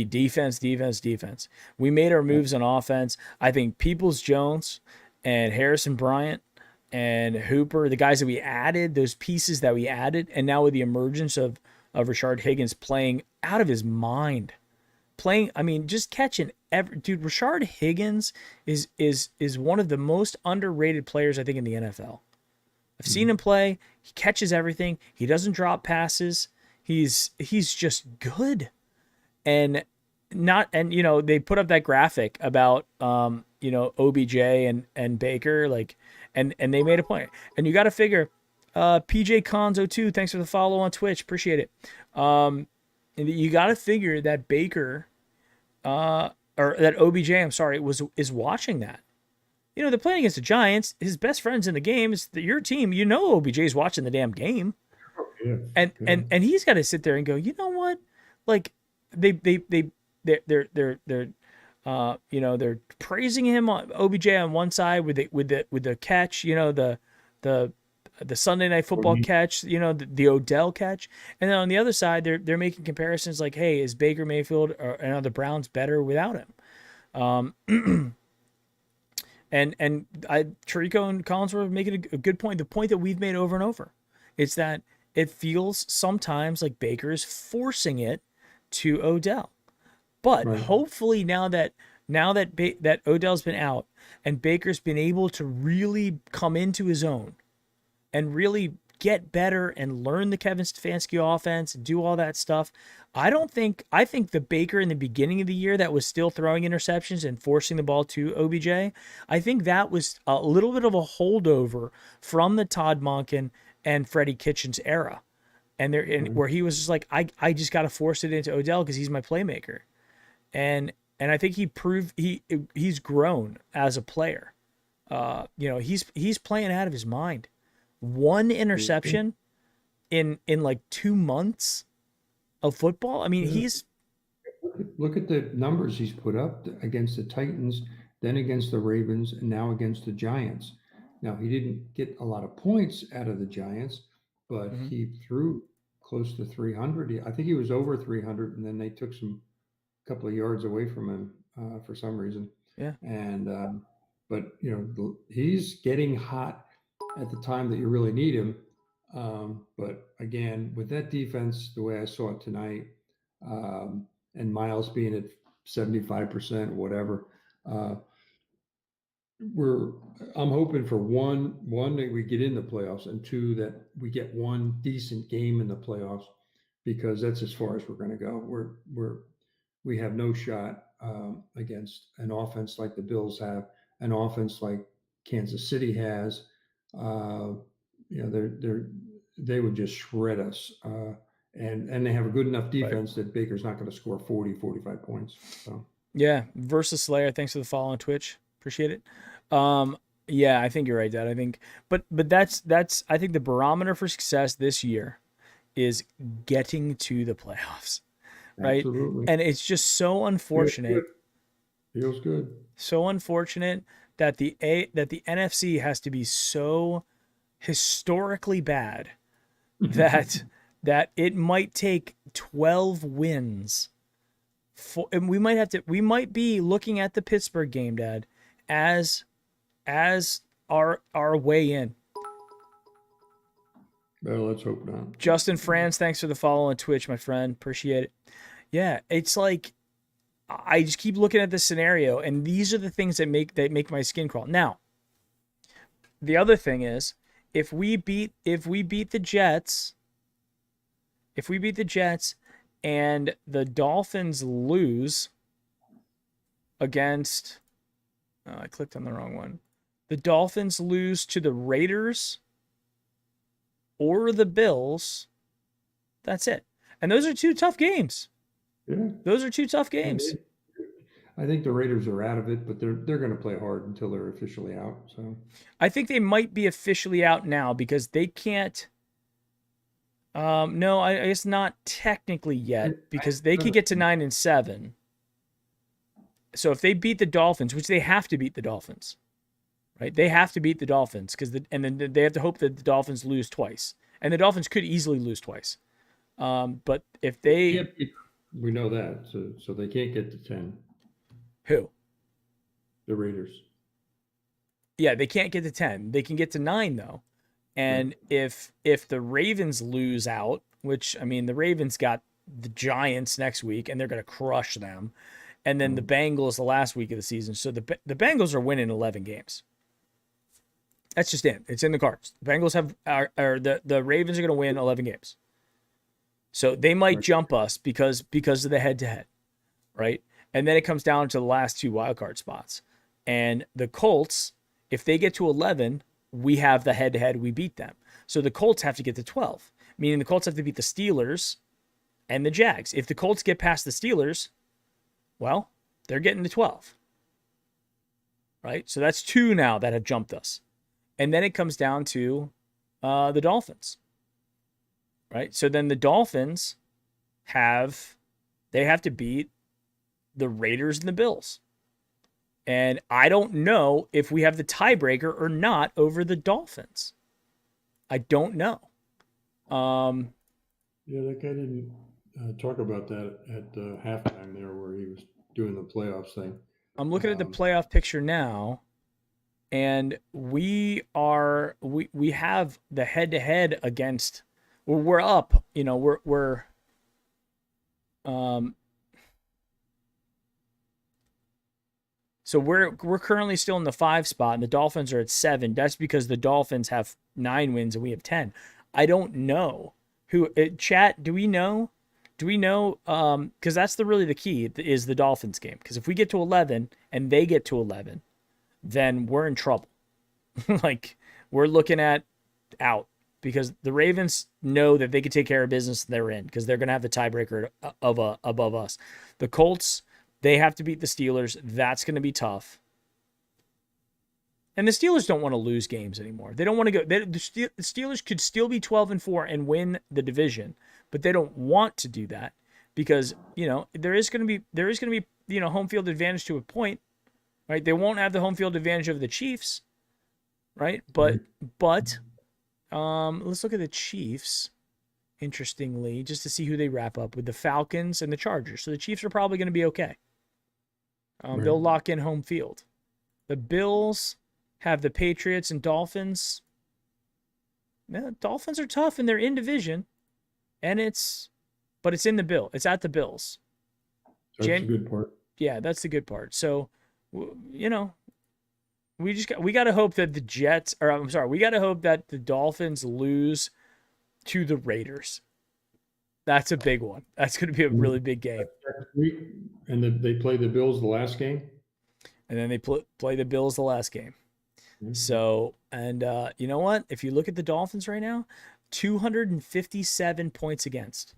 defense, defense, defense. We made our Yeah. moves on offense. I think Peoples Jones and Harrison Bryant and Hooper, the guys that we added, those pieces that we added, and now with the emergence of Rashard Higgins playing out of his mind. playing. I mean, just catching every dude. Rashard Higgins is one of the most underrated players I think in the NFL. I've seen him Mhm. play. He catches everything. He doesn't drop passes. He's just good. And not and they put up that graphic about OBJ and Baker, like, and they made a point. And you got to figure PJ Conzo too, thanks for the follow on Twitch, appreciate it. And you got to figure that Baker or that OBJ, I'm sorry, is watching that. They're playing against the Giants. His best friends in the game is your team. OBJ's watching the damn game, Yeah, and yeah, and and he's got to sit there and go, you know what, like they're praising him on OBJ on one side with the catch, the the Sunday Night Football catch, the Odell catch, and then on the other side they're making comparisons like, hey, is Baker Mayfield and are the Browns better without him? And Tarico and Collins were making a good point. The point that we've made over and over, it's that it feels sometimes like Baker is forcing it to Odell. But right. hopefully that Odell's been out and Baker's been able to really come into his own and really get better and learn the Kevin Stefanski offense and do all that stuff. I think the Baker in the beginning of the year that was still throwing interceptions and forcing the ball to OBJ, I think that was a little bit of a holdover from the Todd Monken and Freddie Kitchens era. And Right. where he was just like, I just got to force it into Odell because he's my playmaker. And I think he proved he's grown as a player. He's playing out of his mind. One interception in like 2 months of football. I mean, Yeah. he's Look at the numbers he's put up against the Titans, then against the Ravens, and now against the Giants. Now, he didn't get a lot of points out of the Giants, but mhm, he threw close to 300. I think he was over 300, and then they took some couple of yards away from him for some reason. yeah, And but he's getting hot at the time that you really need him. But again, with that defense, the way I saw it tonight, um, and Miles being at 75%, whatever, uh, we're I'm hoping for one that we get in the playoffs, and two that we get one decent game in the playoffs, because that's as far as we're going to go. We have no shot against an offense like the Bills have, an offense like Kansas City has. Uh, they would just shred us. And they have a good enough right. defense that Baker's not going to score 40, 45 points. So Yeah, versus Slayer. Thanks for the follow on Twitch. Appreciate it. Um, yeah, I think you're right, Dad. I think, but that's I think the barometer for success this year is getting to the playoffs, right? absolutely. And it's just Feels good. unfortunate, Feels good. so unfortunate that the NFC has to be so historically bad that that it might take 12 wins for, and we might be looking at the Pittsburgh game, Dad, as our way in. Well, let's hope not. Justin Franz, thanks for the follow on Twitch, my friend. Appreciate it. Yeah, it's like I just keep looking at this scenario, and these are the things that make my skin crawl. Now, the other thing is, if we beat the Jets, if we beat the Jets and the Dolphins lose against, oh, I clicked on the wrong one. The Dolphins lose to the Raiders or the Bills. That's it. And those are two tough games. Yeah. Those are two tough And games. I think the Raiders are out of it, but they're going to play hard until they're officially out. So I think they might be officially out now because they can't. No, I guess not technically yet because they could get to 9-7. So if they beat the Dolphins, which they have to beat the Dolphins, right? They have to beat the Dolphins and then they have to hope that the Dolphins lose twice, and the Dolphins could easily lose twice. But if they can't beat, we know that, so they can't get to 10. who, The Raiders, yeah, they can't get to 10. They can get to 9 though. right? And if the Ravens lose out, which I mean the Ravens got the Giants next week, and they're going to crush them. And then the Bengals the last week of the season. So the Bengals are winning 11 games. That's just in. It's in the cards. The Bengals the Ravens are going to win 11 games. So they might jump us because of the head to head, right? And then it comes down to the last two wild card spots. And the Colts, if they get to 11, we have the head to head. We beat them. So the Colts have to get to 12, meaning the Colts have to beat the Steelers and the Jags. If the Colts get past the Steelers, well, they're getting to 12, right? So that's two now that have jumped us. And then it comes down to the Dolphins, right? So then the Dolphins have to beat the Raiders and the Bills. And I don't know if we have the tiebreaker or not over the Dolphins. I don't know. Yeah, that guy didn't talk about that at halftime there, where he was doing the playoffs thing. I'm looking at the playoff picture now, and we have the head to head against. Well, we're up. You know, we're So we're currently still in the 5 spot, and the Dolphins are at 7. That's because the Dolphins have 9 wins and we have 10. I don't know who. Chat. Do we know? Do we know? Because that's really the key is the Dolphins game. Because if we get to 11 and they get to 11, then we're in trouble. Like we're looking at out because the Ravens know that they can take care of business. They're in because they're going to have the tiebreaker above us. The Colts. They have to beat the Steelers. That's going to be tough. And the Steelers don't want to lose games anymore. They don't want to go. The Steelers could still be 12-4 and win the division, but they don't want to do that because there is going to be home field advantage to a point, right? They won't have the home field advantage over the Chiefs, right? But let's look at the Chiefs. Interestingly, just to see who they wrap up with, the Falcons and the Chargers. So the Chiefs are probably going to be okay. They'll lock in home field. The Bills have the Patriots and Dolphins. Dolphins are tough and they're in division, but it's in the Bill. It's at the Bills. That's the good part. Yeah, that's the good part. So, we got to hope that we got to hope that the Dolphins lose to the Raiders. That's a big one. That's going to be a really big game. And they play the Bills the last game? And then they play the Bills the last game. Mm-hmm. So, and you know what? If you look at the Dolphins right now, 257 points against.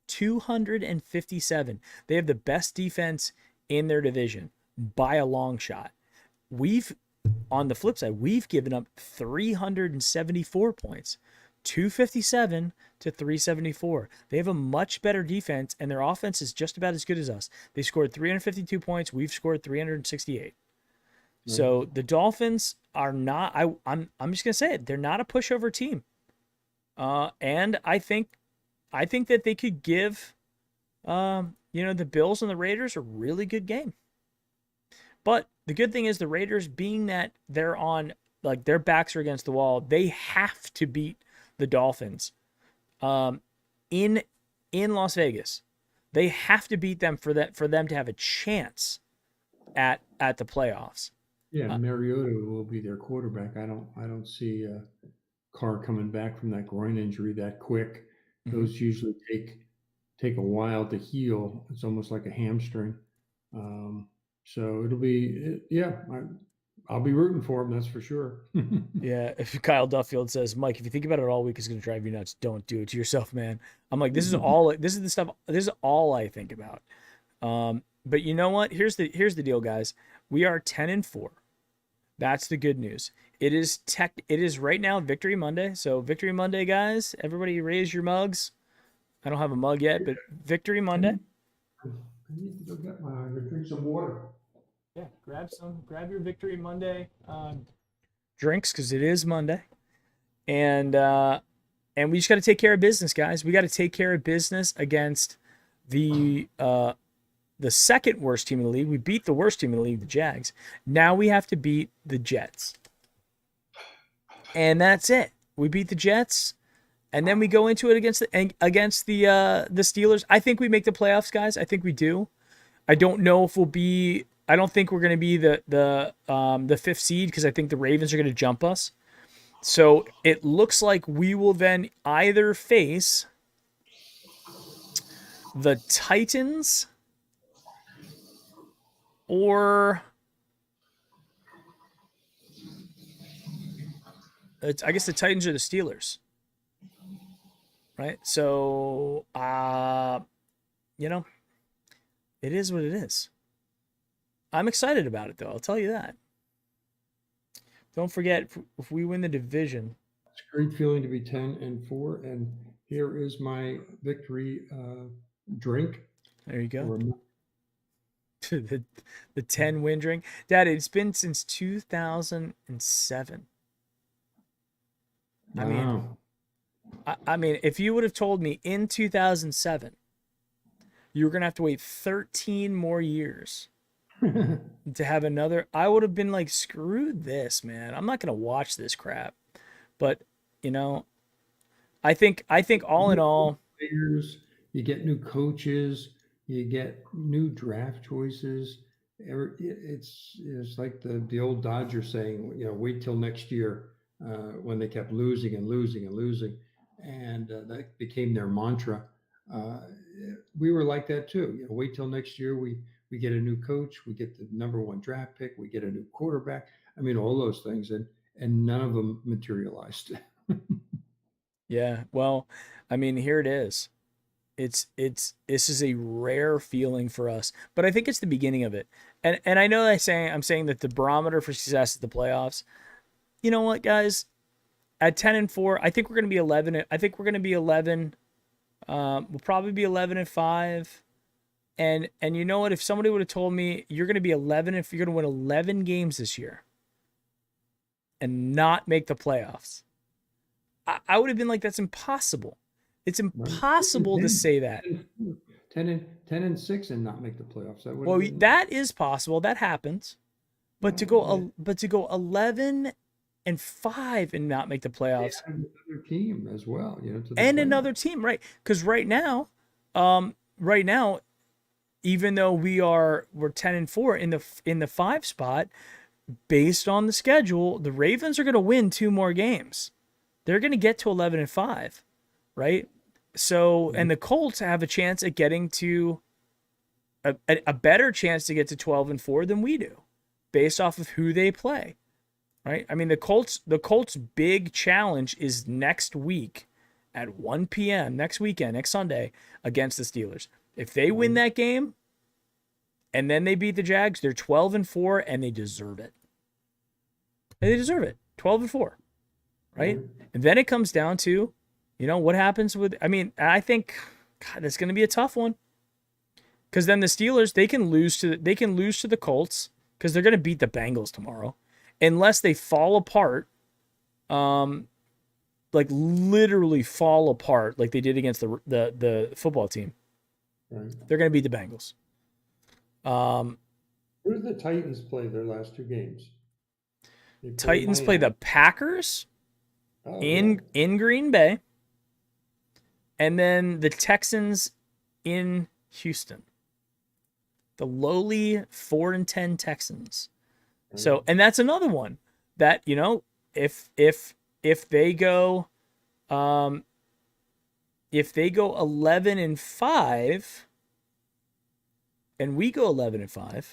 257. They have the best defense in their division by a long shot. On the flip side, we've given up 374 points. 257 to 374. They have a much better defense, and their offense is just about as good as us. They scored 352 points. We've scored 368. Mm-hmm. So the Dolphins are not. I'm just gonna say it. They're not a pushover team. And I think that they could give, the Bills and the Raiders a really good game. But the good thing is the Raiders, being that they're on, like their backs are against the wall, they have to beat the Dolphins in Las Vegas. They have to beat them for them to have a chance at the playoffs. Yeah, Mariota will be their quarterback. I don't see Carr coming back from that groin injury that quick. Mm-hmm. Those usually take a while to heal. It's almost like a hamstring. So it'll be I'll be rooting for him, that's for sure. Yeah, if Kyle Duffield says, Mike, if you think about it all week, it's going to drive you nuts. Don't do it to yourself, man. I'm like, this is all I think about. But you know what? Here's the deal, guys. We are 10-4. That's the good news. It is right now Victory Monday. So Victory Monday, guys. Everybody raise your mugs. I don't have a mug yet, but Victory Monday. I need to go drink some water. Yeah, grab your Victory Monday drinks because it is Monday, and we just got to take care of business, guys. We got to take care of business against the second worst team in the league. We beat the worst team in the league, the Jags. Now we have to beat the Jets, and that's it. We beat the Jets, and then we go into it against the Steelers. I think we make the playoffs, guys. I think we do. I don't know if we'll be. I don't think we're going to be the fifth seed because I think the Ravens are going to jump us. So it looks like we will then either face the Titans or I guess the Titans or the Steelers, right? So, you know, it is what it is. I'm excited about it, though. I'll tell you that. Don't forget, if we win the division, It's a great feeling to be 10-4, and here is my victory drink. there you go. Or the 10 win drink. Dad, it's been since 2007. wow. I mean, if you would have told me in 2007 you were going to have to wait 13 more years to have another, I would have been like, screw this, man. I'm not going to watch this crap. But, you know, I think all in all, Players, you get new coaches, you get new draft choices. It's like the old Dodgers saying, wait till next year, when they kept losing and losing and losing, and that became their mantra. Uh, we were like that too. Wait till next year. We get a new coach, we get the number one draft pick, we get a new quarterback. I mean, all those things, and none of them materialized. yeah, well, I mean, here it is. This is a rare feeling for us, but I think it's the beginning of it. And I know I'm saying that the barometer for success is the playoffs. You know what, guys? At 10-4, I think we're going to be 11. I think we're going to be 11. We'll probably be 11-5. And you know what? If somebody would have told me you're going to be 11, if you're going to win 11 games this year and not make the playoffs, I would have been like, that's impossible. It's impossible to say that. 10-6 and not make the playoffs. Well, that is possible. That happens. But to go 11-5 and not make the playoffs, another team as well, to the and playoffs. another team, right? Because right now, even though we're 10-4 in the 5 spot, based on the schedule, the Ravens are going to win 2 more games. They're going to get to 11-5, right? So, and the Colts have a chance at getting to a better chance to get to 12-4 than we do, based off of who they play, right? I mean, the Colts' big challenge is next week at 1 p.m. next Sunday against the Steelers. If they win that game and then they beat the Jags, they're 12-4 and they deserve it. And they deserve it. 12-4, right? And then it comes down to, what happens with, I think, God, that's going to be a tough one. Because then the Steelers, they can lose to the Colts because they're going to beat the Bengals tomorrow, unless they fall apart, like literally fall apart, like they did against the football team. Right. They're going to beat the Bengals. Who did the Titans play their last 2 games? Titans play the Packers in Green Bay, and then the Texans in Houston. The lowly 4-10 Texans. So, and that's another one that, if they go 11-5 and we go 11-5,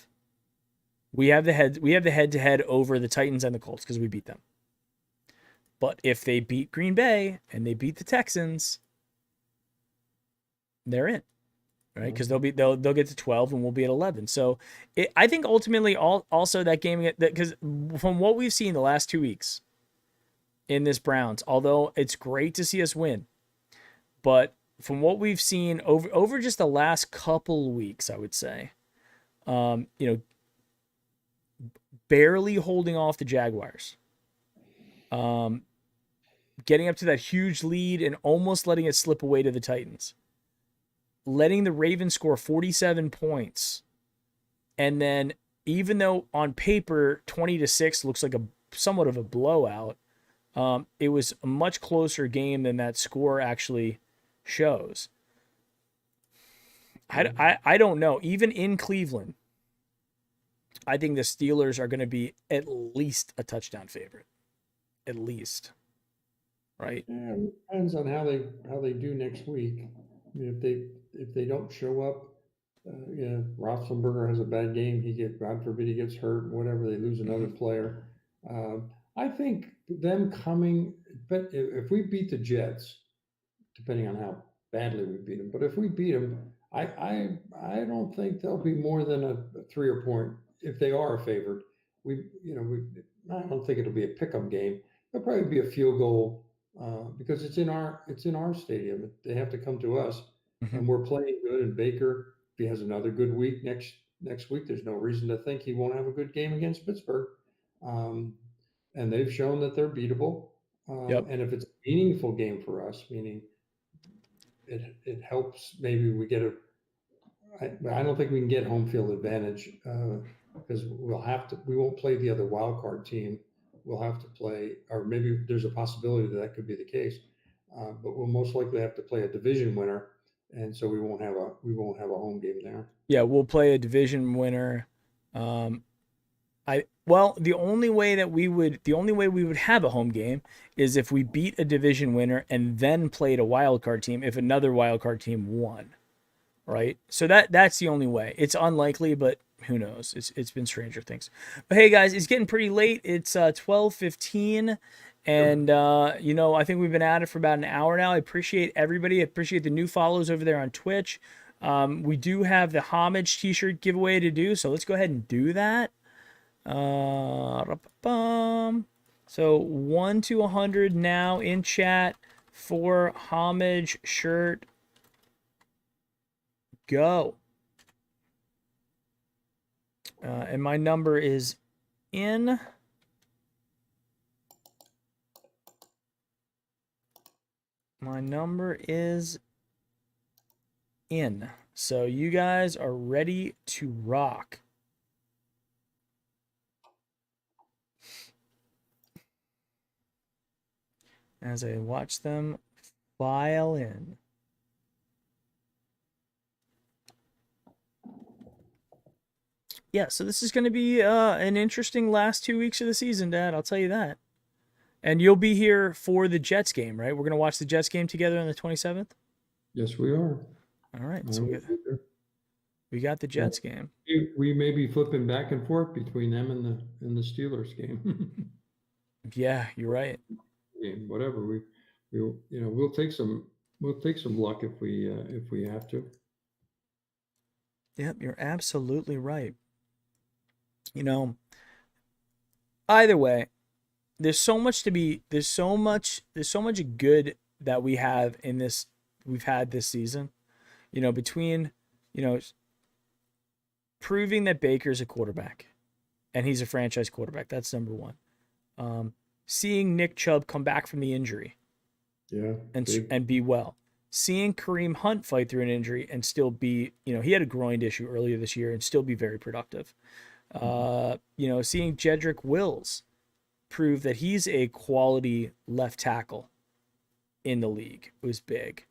we have the head-to-head over the Titans and the Colts because we beat them. But if they beat Green Bay and they beat the Texans, they're in. Right, because they'll get to 12 and we'll be at 11. So I think ultimately also that game, because from what we've seen the last 2 weeks in this Browns, although it's great to see us win, but from what we've seen over just the last couple weeks, I would say, barely holding off the Jaguars, getting up to that huge lead and almost letting it slip away to the Titans. Letting the Ravens score 47 points. And then even though on paper 20-6 looks like somewhat of a blowout, It was a much closer game than that score actually shows. Yeah. I don't know. Even in Cleveland, I think the Steelers are going to be at least a touchdown favorite. At least, right? Yeah, it depends on how they do next week. I mean, if they don't show up, yeah, Roethlisberger has a bad game. God forbid he gets hurt, whatever. They lose another Mm-hmm. player. I think them coming, but if we beat the Jets, depending on how badly we beat them. But if we beat them, I don't think they'll be more than a 3 or 4 point. If they are a favorite, I don't think it'll be a pick-em game. It'll probably be a field goal because it's in our stadium. They have to come to us, Mm-hmm. and we're playing good. And Baker, if he has another good week next week, there's no reason to think he won't have a good game against Pittsburgh. Um, and they've shown that they're beatable. Yep. And if it's a meaningful game for us, meaning it helps. Maybe we get a. I don't think we can get home field advantage because we won't play the other wild card team. We'll have to play, or maybe there's a possibility that could be the case. But we'll most likely have to play a division winner, and so we won't have a home game there. Yeah, we'll play a division winner. Um, well, the only way we would have a home game is if we beat a division winner and then played a wild card team if another wild card team won, right? So that's the only way. It's unlikely, but who knows? It's been stranger things. But hey guys, it's getting pretty late. It's 12:15 and I think we've been at it for about an hour now. I appreciate everybody. I appreciate the new follows over there on Twitch. We do have the homage t-shirt giveaway to do, so let's go ahead and do that. So 1 to 100 now in chat for homage shirt. Go. And my number is in. My number is in. So you guys are ready to rock. As I watch them file in. Yeah, so this is going to be an interesting last 2 weeks of the season, Dad. I'll tell you that. And you'll be here for the Jets game, right? We're going to watch the Jets game together on the 27th? Yes, we are. All right, so we got the Jets game. We may be flipping back and forth between them and the Steelers game. Yeah, you're right. Game, whatever we'll take some luck if we have to. Yep, you're absolutely right. Either way, there's so much good that we've had this season. Between, proving that Baker's a quarterback and he's a franchise quarterback. That's number one. Seeing Nick Chubb come back from the injury. Yeah. And be well. Seeing Kareem Hunt fight through an injury and still be, he had a groin issue earlier this year and still be very productive. Seeing Jedrick Wills prove that he's a quality left tackle in the league was big.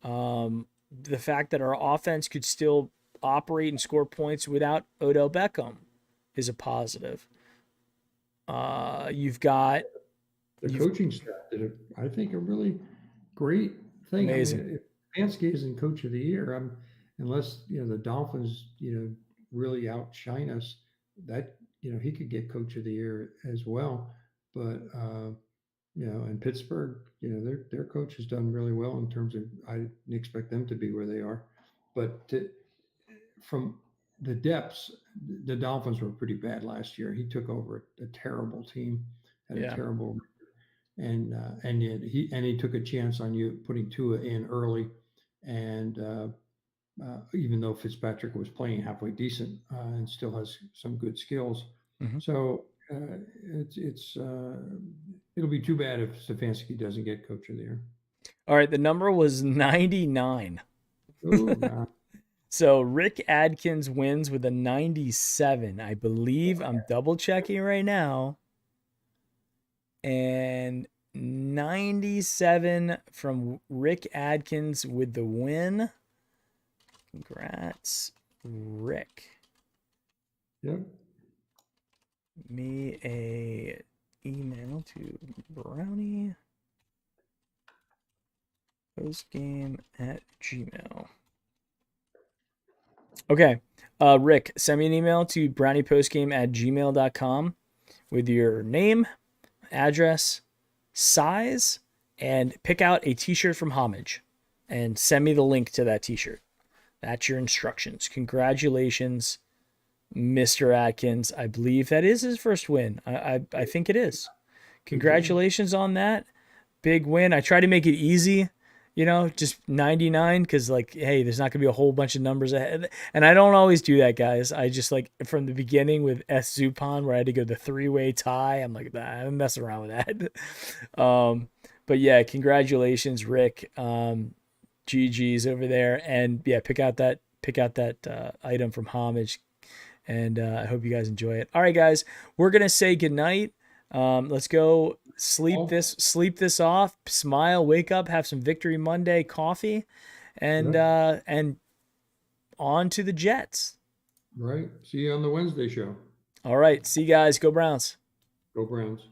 The fact that our offense could still operate and score points without Odell Beckham is a positive. You've got the coaching staff did, I think, a really great thing. Amazing. I mean, if Stefanski isn't coach of the year, unless the Dolphins really outshine us, that he could get coach of the year as well. But in Pittsburgh, their coach has done really well in terms of, I didn't expect them to be where they are, but from the depths, the Dolphins were pretty bad last year. He took over a terrible team, had a terrible, and yet he took a chance on you putting Tua in early, and even though Fitzpatrick was playing halfway decent and still has some good skills, so it'll be too bad if Stefanski doesn't get coach of the year. All right, the number was 99. Oh, God. So Rick Adkins wins with a 97, I believe. I'm double checking right now. And 97 from Rick Adkins with the win. Congrats, Rick. Yep. Me a email to Brownie Postgame at Gmail. Okay. Rick, send me an email to browniepostgame at gmail.com with your name, address, size, and pick out a t-shirt from Homage and send me the link to that t-shirt. That's your instructions. Congratulations, Mr. Atkins. I believe that is his first win. I think it is. Good job. Congratulations on that. Big win. I try to make it easy, just 99 because, like, hey, there's not going to be a whole bunch of numbers ahead. And I don't always do that, guys. I just, like, from the beginning with S. Zupan where I had to go the three-way tie, I'm like, I'm messing around with that. But yeah, congratulations, Rick. GG's over there. And yeah, pick out that item from Homage. And I hope you guys enjoy it. All right, guys, we're going to say goodnight. Let's go Oh, sleep this off, smile, wake up, have some Victory Monday coffee, and yep. on to the Jets. Right. See you on the Wednesday show. All right, see you guys. Go Browns. Go Browns.